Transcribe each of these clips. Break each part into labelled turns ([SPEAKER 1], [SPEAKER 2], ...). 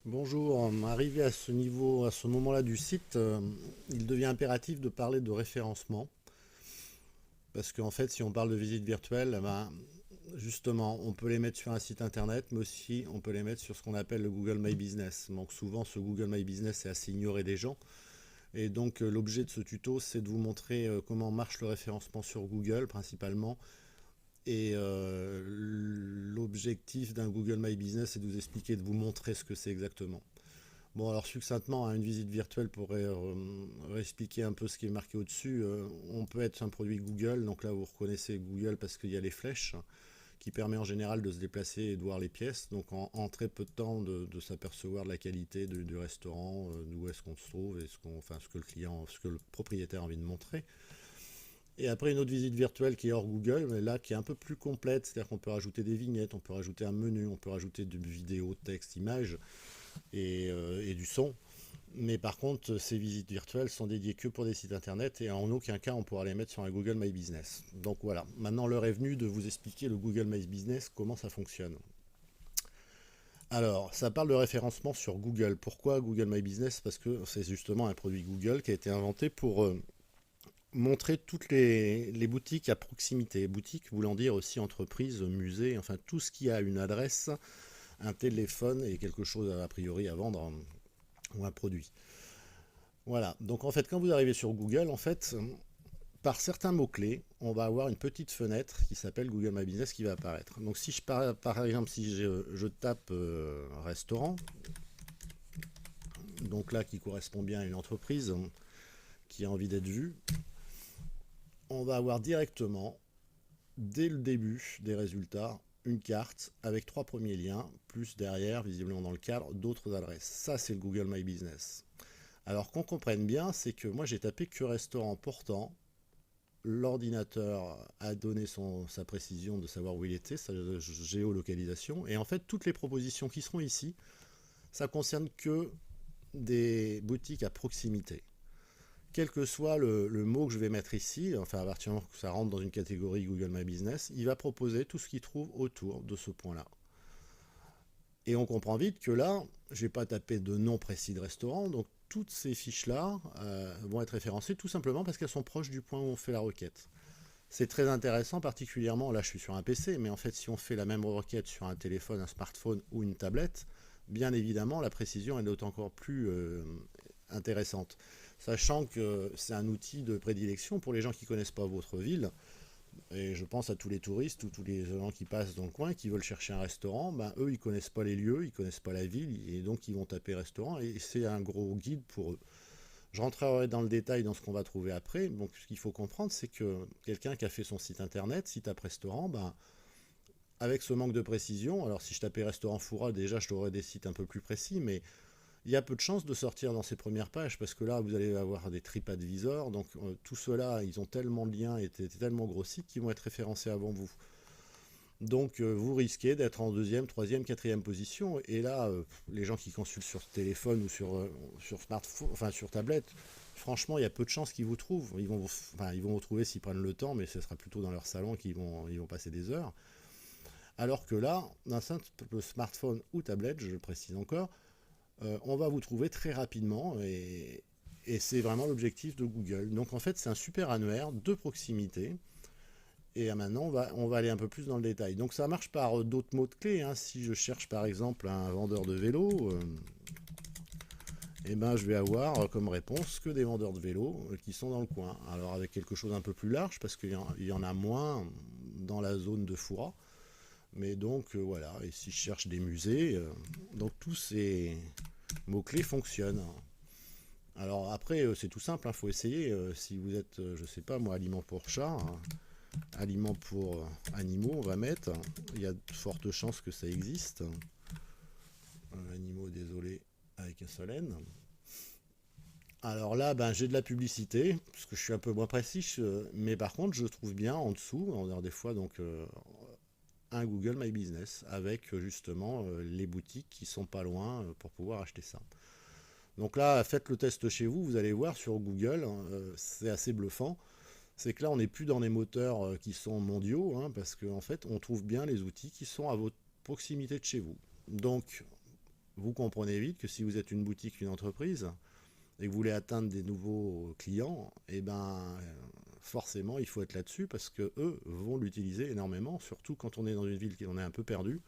[SPEAKER 1] Bonjour, arrivé à ce niveau, à ce moment-là du site, il devient impératif de parler de référencement. Parce qu'en fait, si on parle de visite virtuelle, ben, justement, on peut les mettre sur un site internet, mais aussi on peut les mettre sur ce qu'on appelle le Google My Business. Donc souvent, ce Google My Business est assez ignoré des gens. Et donc l'objet de ce tuto, c'est de vous montrer comment marche le référencement sur Google principalement. Et l'objectif d'un Google My Business, c'est de vous expliquer, de vous montrer ce que c'est exactement. Bon, alors succinctement, hein, une visite virtuelle pourrait réexpliquer un peu ce qui est marqué au-dessus. On peut être un produit Google, donc là vous reconnaissez Google parce qu'il y a les flèches qui permet en général de se déplacer et de voir les pièces. Donc en très peu de temps de s'apercevoir de la qualité du restaurant, d'où est-ce qu'on se trouve et enfin, ce que le client, ce que le propriétaire a envie de montrer. Et après une autre visite virtuelle qui est hors Google, mais là qui est un peu plus complète, c'est-à-dire qu'on peut rajouter des vignettes, on peut rajouter un menu, on peut rajouter du vidéo, texte, image et du son. Mais par contre, ces visites virtuelles sont dédiées que pour des sites internet et en aucun cas on pourra les mettre sur un Google My Business. Donc voilà, maintenant l'heure est venue de vous expliquer le Google My Business, comment ça fonctionne. Alors, ça parle de référencement sur Google. Pourquoi Google My Business? Parce que c'est justement un produit Google qui a été inventé pour montrer toutes les boutiques à proximité. Boutiques voulant dire aussi entreprise, musée, enfin tout ce qui a une adresse, un téléphone et quelque chose a priori à vendre ou un produit. Voilà, donc en fait quand vous arrivez sur Google, en fait, par certains mots-clés, on va avoir une petite fenêtre qui s'appelle Google My Business qui va apparaître. Donc si par exemple si je tape restaurant, donc là qui correspond bien à une entreprise qui a envie d'être vue, on va avoir directement, dès le début des résultats, une carte avec trois premiers liens, plus derrière, visiblement dans le cadre, d'autres adresses. Ça c'est le Google My Business. Alors qu'on comprenne bien, c'est que moi j'ai tapé que restaurant portant, l'ordinateur a donné sa précision de savoir où il était, sa géolocalisation, et en fait toutes les propositions qui seront ici, ça concerne que des boutiques à proximité. Quel que soit le mot que je vais mettre ici, enfin à partir du moment que ça rentre dans une catégorie Google My Business, il va proposer tout ce qu'il trouve autour de ce point-là. Et on comprend vite que là, je n'ai pas tapé de nom précis de restaurant, donc toutes ces fiches-là vont être référencées tout simplement parce qu'elles sont proches du point où on fait la requête. C'est très intéressant, particulièrement, là je suis sur un PC, mais en fait si on fait la même requête sur un téléphone, un smartphone ou une tablette, bien évidemment la précision est encore plus intéressante. Sachant que c'est un outil de prédilection pour les gens qui ne connaissent pas votre ville, et je pense à tous les touristes ou tous les gens qui passent dans le coin qui veulent chercher un restaurant, ben, eux ils connaissent pas les lieux, ils connaissent pas la ville, et donc ils vont taper restaurant, et c'est un gros guide pour eux. Je rentrerai dans le détail dans ce qu'on va trouver après. Donc, ce qu'il faut comprendre, c'est que quelqu'un qui a fait son site internet, site après restaurant, ben, avec ce manque de précision, alors si je tapais restaurant Foura, déjà je aurais des sites un peu plus précis, mais il y a peu de chances de sortir dans ces premières pages parce que là vous allez avoir des TripAdvisor, donc tout cela ils ont tellement de liens et tellement grossis qu'ils vont être référencés avant vous. Donc vous risquez d'être en deuxième, troisième, quatrième position. Et là, les gens qui consultent sur téléphone ou sur smartphone, enfin sur tablette, franchement, il y a peu de chances qu'ils vous trouvent. Ils vont vous trouver s'ils prennent le temps, mais ce sera plutôt dans leur salon ils vont passer des heures. Alors que là, d'un simple smartphone ou tablette, je le précise encore, on va vous trouver très rapidement et c'est vraiment l'objectif de Google. Donc en fait, c'est un super annuaire de proximité. Et maintenant, on va aller un peu plus dans le détail. Donc ça marche par d'autres mots de clés, hein. Si je cherche par exemple un vendeur de vélo, eh ben, je vais avoir comme réponse que des vendeurs de vélos qui sont dans le coin. Alors avec quelque chose un peu plus large, parce qu'il y en a moins dans la zone de Foura. Mais donc voilà, et si je cherche des musées, donc tous ces mots-clés fonctionnent. Alors après, c'est tout simple, il faut essayer. Si vous êtes, je sais pas moi, aliment pour chat, hein, aliments pour animaux, on va mettre. Il y a de fortes chances que ça existe. Animaux, désolé, avec un seul N. Alors là, ben, j'ai de la publicité, parce que je suis un peu moins précis, mais par contre, je trouve bien en dessous, en des fois, donc un Google My Business, avec justement les boutiques qui sont pas loin pour pouvoir acheter ça. Donc là, faites le test chez vous, vous allez voir sur Google, c'est assez bluffant. C'est que là, on n'est plus dans des moteurs qui sont mondiaux, hein, parce qu'en fait, on trouve bien les outils qui sont à votre proximité de chez vous. Donc, vous comprenez vite que si vous êtes une boutique, une entreprise, et que vous voulez atteindre des nouveaux clients, et ben forcément il faut être là-dessus parce que eux vont l'utiliser énormément, surtout quand on est dans une ville qui en est un peu perdue.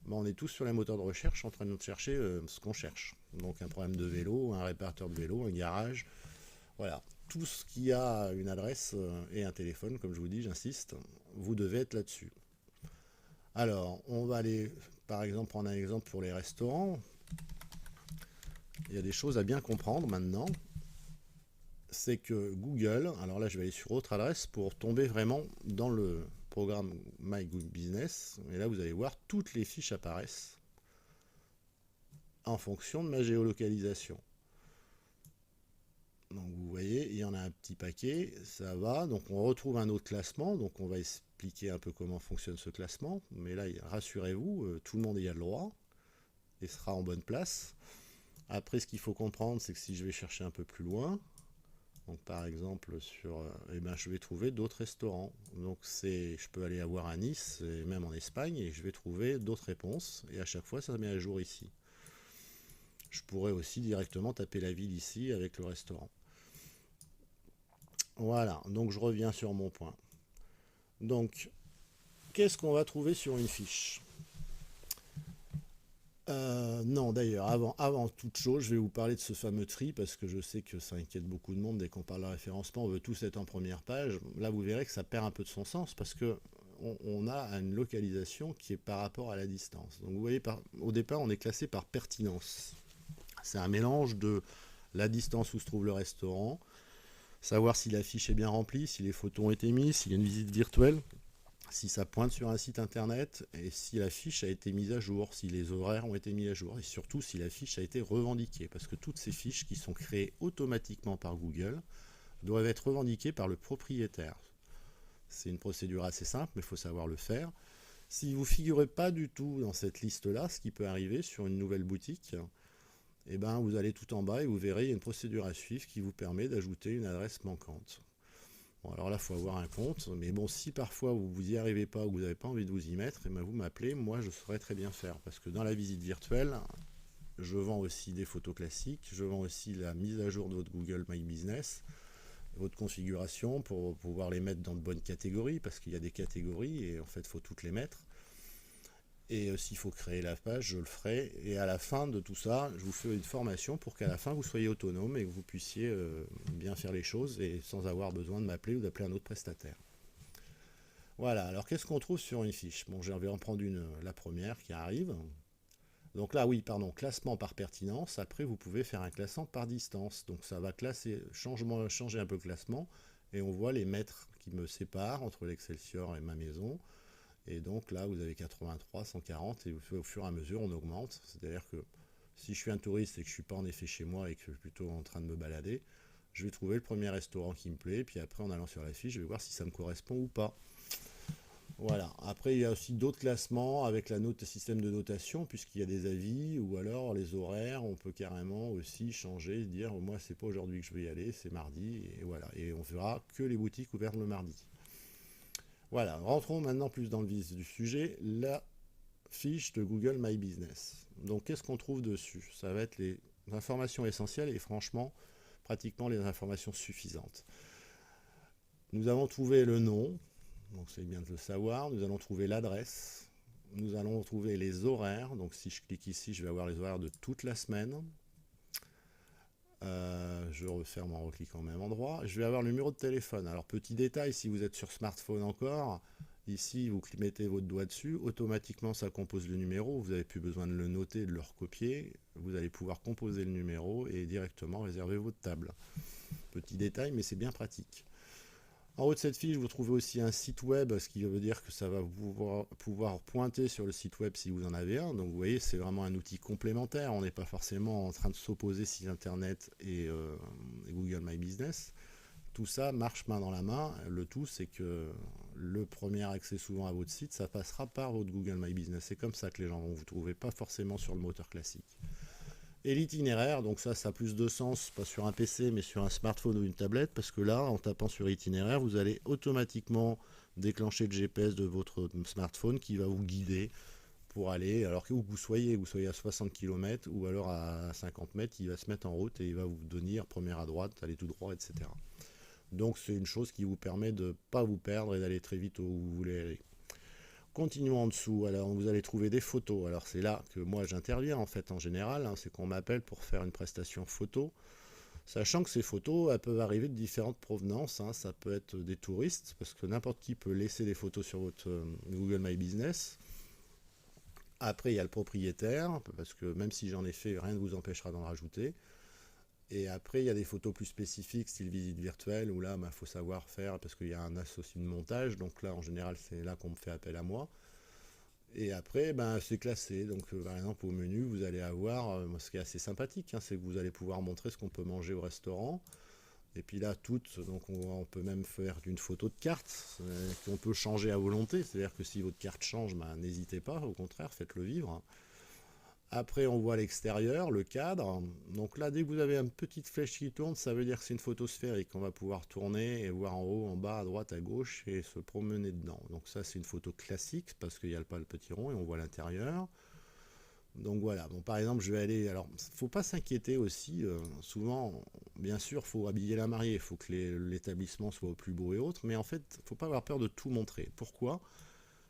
[SPEAKER 1] Ben, on est tous sur les moteurs de recherche en train de chercher ce qu'on cherche. Donc un problème de vélo, un réparateur de vélo, un garage, voilà. Tout ce qui a une adresse et un téléphone, comme je vous dis, j'insiste, vous devez être là-dessus. Alors, on va aller, par exemple, prendre un exemple pour les restaurants. Il y a des choses à bien comprendre maintenant. C'est que Google, alors là je vais aller sur autre adresse pour tomber vraiment dans le programme My Google Business. Et là vous allez voir, toutes les fiches apparaissent en fonction de ma géolocalisation. Donc vous voyez, il y en a un petit paquet, ça va. Donc on retrouve un autre classement, donc on va expliquer un peu comment fonctionne ce classement. Mais là, rassurez-vous, tout le monde y a le droit et sera en bonne place. Après, ce qu'il faut comprendre, c'est que si je vais chercher un peu plus loin, donc par exemple je vais trouver d'autres restaurants. Donc je peux aller voir à Nice et même en Espagne et je vais trouver d'autres réponses. Et à chaque fois, ça met à jour ici. Je pourrais aussi directement taper la ville ici avec le restaurant. Voilà, donc je reviens sur mon point. Donc, qu'est-ce qu'on va trouver sur une fiche? Non, d'ailleurs, avant toute chose, je vais vous parler de ce fameux tri, parce que je sais que ça inquiète beaucoup de monde. Dès qu'on parle de référencement, on veut tous être en première page. Là, vous verrez que ça perd un peu de son sens, parce que on a une localisation qui est par rapport à la distance. Donc vous voyez, au départ, on est classé par pertinence. C'est un mélange de la distance où se trouve le restaurant, savoir si la fiche est bien remplie, si les photos ont été mises, s'il y a une visite virtuelle, si ça pointe sur un site internet, et si la fiche a été mise à jour, si les horaires ont été mis à jour, et surtout si la fiche a été revendiquée. Parce que toutes ces fiches qui sont créées automatiquement par Google doivent être revendiquées par le propriétaire. C'est une procédure assez simple, mais il faut savoir le faire. Si vous ne figurez pas du tout dans cette liste-là, ce qui peut arriver sur une nouvelle boutique, eh ben, vous allez tout en bas et vous verrez, il y a une procédure à suivre qui vous permet d'ajouter une adresse manquante. Bon, alors là, il faut avoir un compte, mais bon, si parfois vous n'y arrivez pas ou vous n'avez pas envie de vous y mettre, eh ben, vous m'appelez, moi je saurais très bien faire, parce que dans la visite virtuelle, je vends aussi des photos classiques, je vends aussi la mise à jour de votre Google My Business, votre configuration pour pouvoir les mettre dans de bonnes catégories, parce qu'il y a des catégories et en fait, il faut toutes les mettre. Et s'il faut créer la page, je le ferai. Et à la fin de tout ça, je vous fais une formation pour qu'à la fin, vous soyez autonome et que vous puissiez bien faire les choses et sans avoir besoin de m'appeler ou d'appeler un autre prestataire. Voilà, alors qu'est-ce qu'on trouve sur une fiche? Bon, je vais en prendre la première qui arrive. Donc là, oui, pardon, classement par pertinence. Après, vous pouvez faire un classement par distance. Donc ça va changer un peu le classement. Et on voit les mètres qui me séparent entre l'Excelsior et ma maison. Et donc là, vous avez 83, 140, et au fur et à mesure, on augmente. C'est-à-dire que si je suis un touriste et que je ne suis pas en effet chez moi et que je suis plutôt en train de me balader, je vais trouver le premier restaurant qui me plaît, puis après, en allant sur la fiche, je vais voir si ça me correspond ou pas. Voilà. Après, il y a aussi d'autres classements avec le système de notation, puisqu'il y a des avis, ou alors les horaires, on peut carrément aussi changer, dire, moi, c'est pas aujourd'hui que je vais y aller, c'est mardi, et voilà. Et on verra que les boutiques ouvertes le mardi. Voilà, rentrons maintenant plus dans le vif du sujet, la fiche de Google My Business. Donc qu'est-ce qu'on trouve dessus? Ça va être les informations essentielles et franchement, pratiquement les informations suffisantes. Nous avons trouvé le nom, donc c'est bien de le savoir, nous allons trouver l'adresse, nous allons trouver les horaires, donc si je clique ici, je vais avoir les horaires de toute la semaine. Je referme en recliquant au même endroit. Je vais avoir le numéro de téléphone. Alors petit détail, si vous êtes sur smartphone encore, ici vous mettez votre doigt dessus, automatiquement ça compose le numéro, vous n'avez plus besoin de le noter, de le recopier, vous allez pouvoir composer le numéro et directement réserver votre table. Petit détail, mais c'est bien pratique. En haut de cette fiche, vous trouvez aussi un site web, ce qui veut dire que ça va pouvoir pointer sur le site web si vous en avez un. Donc vous voyez, c'est vraiment un outil complémentaire. On n'est pas forcément en train de s'opposer site internet et Google My Business. Tout ça marche main dans la main. Le tout, c'est que le premier accès souvent à votre site, ça passera par votre Google My Business. C'est comme ça que les gens vont vous trouver, pas forcément sur le moteur classique. Et l'itinéraire, donc ça a plus de sens, pas sur un PC, mais sur un smartphone ou une tablette, parce que là, en tapant sur itinéraire, vous allez automatiquement déclencher le GPS de votre smartphone qui va vous guider pour aller, alors que où vous soyez à 60 km ou alors à 50 mètres, il va se mettre en route et il va vous donner première à droite, aller tout droit, etc. Donc c'est une chose qui vous permet de ne pas vous perdre et d'aller très vite où vous voulez aller. Continuons en dessous, alors vous allez trouver des photos. Alors c'est là que moi j'interviens en fait en général, hein, c'est qu'on m'appelle pour faire une prestation photo. Sachant que ces photos, elles peuvent arriver de différentes provenances, hein. Ça peut être des touristes, parce que n'importe qui peut laisser des photos sur votre Google My Business. Après, il y a le propriétaire, parce que même si j'en ai fait, rien ne vous empêchera d'en rajouter. Et après, il y a des photos plus spécifiques, style visite virtuelle, où là, il faut savoir faire, parce qu'il y a un associé de montage. Donc là, en général, c'est là qu'on me fait appel à moi. Et après, c'est classé. Donc, par exemple, au menu, vous allez avoir, ce qui est assez sympathique, hein, c'est que vous allez pouvoir montrer ce qu'on peut manger au restaurant. Et puis là, donc on peut même faire une photo de carte qu'on peut changer à volonté. C'est-à-dire que si votre carte change, n'hésitez pas, au contraire, faites-le vivre. Après, on voit l'extérieur, le cadre. Donc là, dès que vous avez une petite flèche qui tourne, ça veut dire que c'est une photo sphérique. On va pouvoir tourner et voir en haut, en bas, à droite, à gauche et se promener dedans. Donc ça, c'est une photo classique parce qu'il n'y a pas le petit rond et on voit l'intérieur. Donc voilà, bon, par exemple, je vais aller. Alors, faut pas s'inquiéter aussi. Souvent, bien sûr, faut habiller la mariée, il faut que l'établissement soit au plus beau et autres. Mais en fait, faut pas avoir peur de tout montrer. Pourquoi?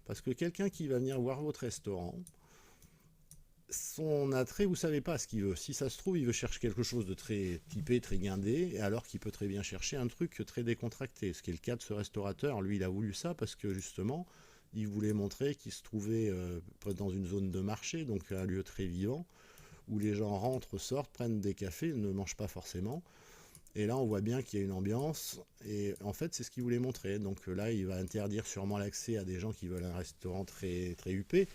[SPEAKER 1] Parce que quelqu'un qui va venir voir votre restaurant, son attrait, vous savez pas ce qu'il veut. Si ça se trouve, il veut chercher quelque chose de très typé, très guindé, alors qu'il peut très bien chercher un truc très décontracté. Ce qui est le cas de ce restaurateur. Lui, il a voulu ça parce que justement, il voulait montrer qu'il se trouvait dans une zone de marché, donc un lieu très vivant, où les gens rentrent, sortent, prennent des cafés, ne mangent pas forcément. Et là, on voit bien qu'il y a une ambiance, et en fait, c'est ce qu'il voulait montrer. Donc là, il va interdire sûrement l'accès à des gens qui veulent un restaurant très, très huppé,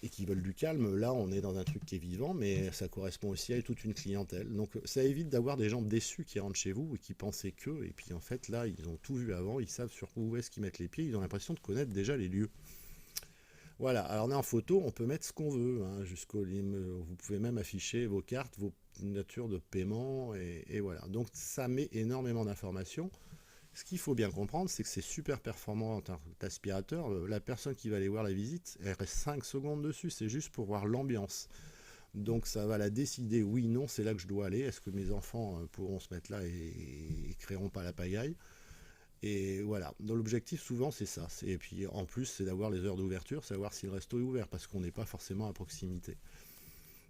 [SPEAKER 1] et qui veulent du calme. Là, on est dans un truc qui est vivant, mais ça correspond aussi à toute une clientèle. Donc ça évite d'avoir des gens déçus qui rentrent chez vous et qui pensaient que, et puis en fait, là, ils ont tout vu avant, ils savent sur où est-ce qu'ils mettent les pieds, ils ont l'impression de connaître déjà les lieux. Voilà, alors on est en photo, on peut mettre ce qu'on veut, hein, vous pouvez même afficher vos cartes, vos natures de paiement, et voilà. Donc ça met énormément d'informations. Ce qu'il faut bien comprendre, c'est que c'est super performant en tant qu'aspirateur. La personne qui va aller voir la visite, elle reste 5 secondes dessus, c'est juste pour voir l'ambiance. Donc ça va la décider, oui, non, c'est là que je dois aller. Est-ce que mes enfants pourront se mettre là et créeront pas la pagaille? Et voilà, donc l'objectif souvent c'est ça. Et puis en plus c'est d'avoir les heures d'ouverture, savoir si le resto est ouvert, parce qu'on n'est pas forcément à proximité.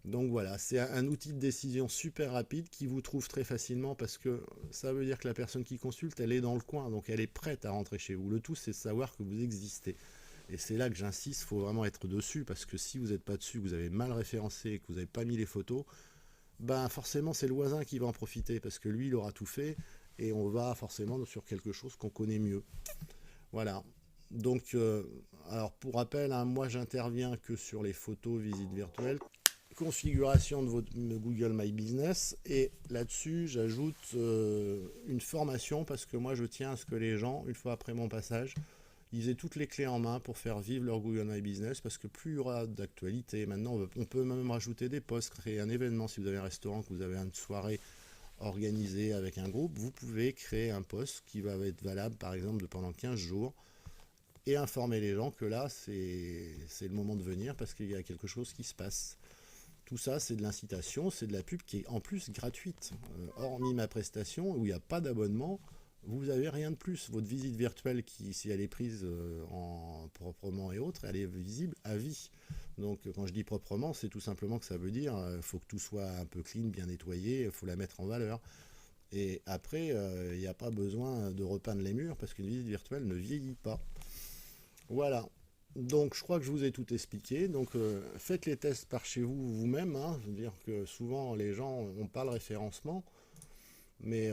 [SPEAKER 1] Donc voilà, c'est un outil de décision super rapide qui vous trouve très facilement, parce que ça veut dire que la personne qui consulte, elle est dans le coin, donc elle est prête à rentrer chez vous. Le tout, c'est de savoir que vous existez. Et c'est là que j'insiste, il faut vraiment être dessus, parce que si vous n'êtes pas dessus, que vous avez mal référencé, que vous n'avez pas mis les photos, forcément c'est le voisin qui va en profiter, parce que lui, il aura tout fait, et on va forcément sur quelque chose qu'on connaît mieux. Voilà. Donc, alors pour rappel, hein, moi j'interviens que sur les photos visites virtuelles, configuration de votre Google My Business, et là-dessus j'ajoute une formation, parce que moi je tiens à ce que les gens, une fois après mon passage, ils aient toutes les clés en main pour faire vivre leur Google My Business, parce que plus il y aura d'actualité, maintenant on peut même rajouter des posts, créer un événement. Si vous avez un restaurant, que vous avez une soirée organisée avec un groupe, vous pouvez créer un post qui va être valable par exemple pendant 15 jours, et informer les gens que là c'est le moment de venir, parce qu'il y a quelque chose qui se passe. Tout ça, c'est de l'incitation, c'est de la pub qui est en plus gratuite. Hormis ma prestation, où il n'y a pas d'abonnement, vous n'avez rien de plus. Votre visite virtuelle, si elle est prise en proprement et autres, elle est visible à vie. Donc quand je dis proprement, c'est tout simplement que ça veut dire faut que tout soit un peu clean, bien nettoyé, il faut la mettre en valeur. Et après, il n'y a pas besoin de repeindre les murs, parce qu'une visite virtuelle ne vieillit pas. Voilà. Donc je crois que je vous ai tout expliqué. Donc faites les tests par chez vous vous-même, hein. Je veux dire que souvent les gens n'ont pas le référencement, mais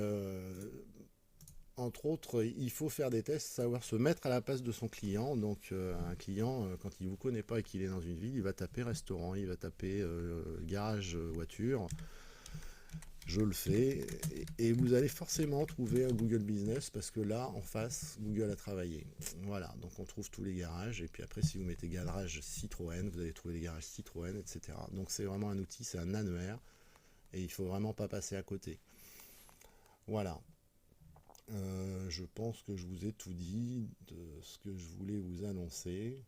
[SPEAKER 1] entre autres, il faut faire des tests, savoir se mettre à la place de son client. Donc un client, quand il ne vous connaît pas et qu'il est dans une ville, il va taper restaurant, il va taper garage voiture. Je le fais, et vous allez forcément trouver un Google Business, parce que là en face Google a travaillé. Voilà, donc on trouve tous les garages, et puis après si vous mettez garage Citroën, vous allez trouver les garages Citroën, etc. Donc c'est vraiment un outil, c'est un annuaire, et il faut vraiment pas passer à côté. Voilà. Je pense que je vous ai tout dit de ce que je voulais vous annoncer.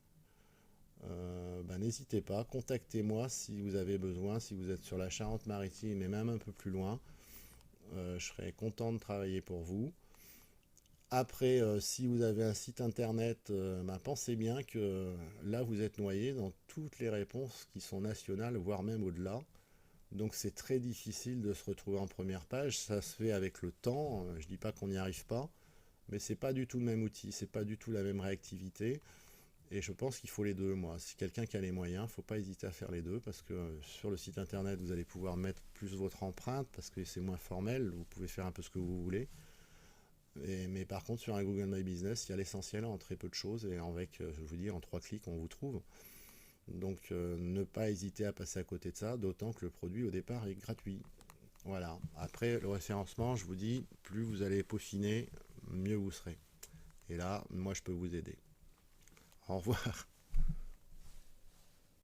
[SPEAKER 1] N'hésitez pas, contactez-moi si vous avez besoin, si vous êtes sur la Charente-Maritime et même un peu plus loin. Je serai content de travailler pour vous. Après, si vous avez un site internet, pensez bien que là, vous êtes noyé dans toutes les réponses qui sont nationales, voire même au-delà. Donc c'est très difficile de se retrouver en première page. Ça se fait avec le temps. Je ne dis pas qu'on n'y arrive pas, mais c'est pas du tout le même outil, c'est pas du tout la même réactivité. Et je pense qu'il faut les deux, moi. Si quelqu'un qui a les moyens, il ne faut pas hésiter à faire les deux, parce que sur le site internet, vous allez pouvoir mettre plus votre empreinte, parce que c'est moins formel, vous pouvez faire un peu ce que vous voulez. Mais par contre, sur un Google My Business, il y a l'essentiel en très peu de choses, et avec, je vous dis, en 3 clics, on vous trouve. Donc ne pas hésiter à passer à côté de ça, d'autant que le produit au départ est gratuit. Voilà. Après, le référencement, je vous dis, plus vous allez peaufiner, mieux vous serez. Et là, moi, je peux vous aider. Au revoir.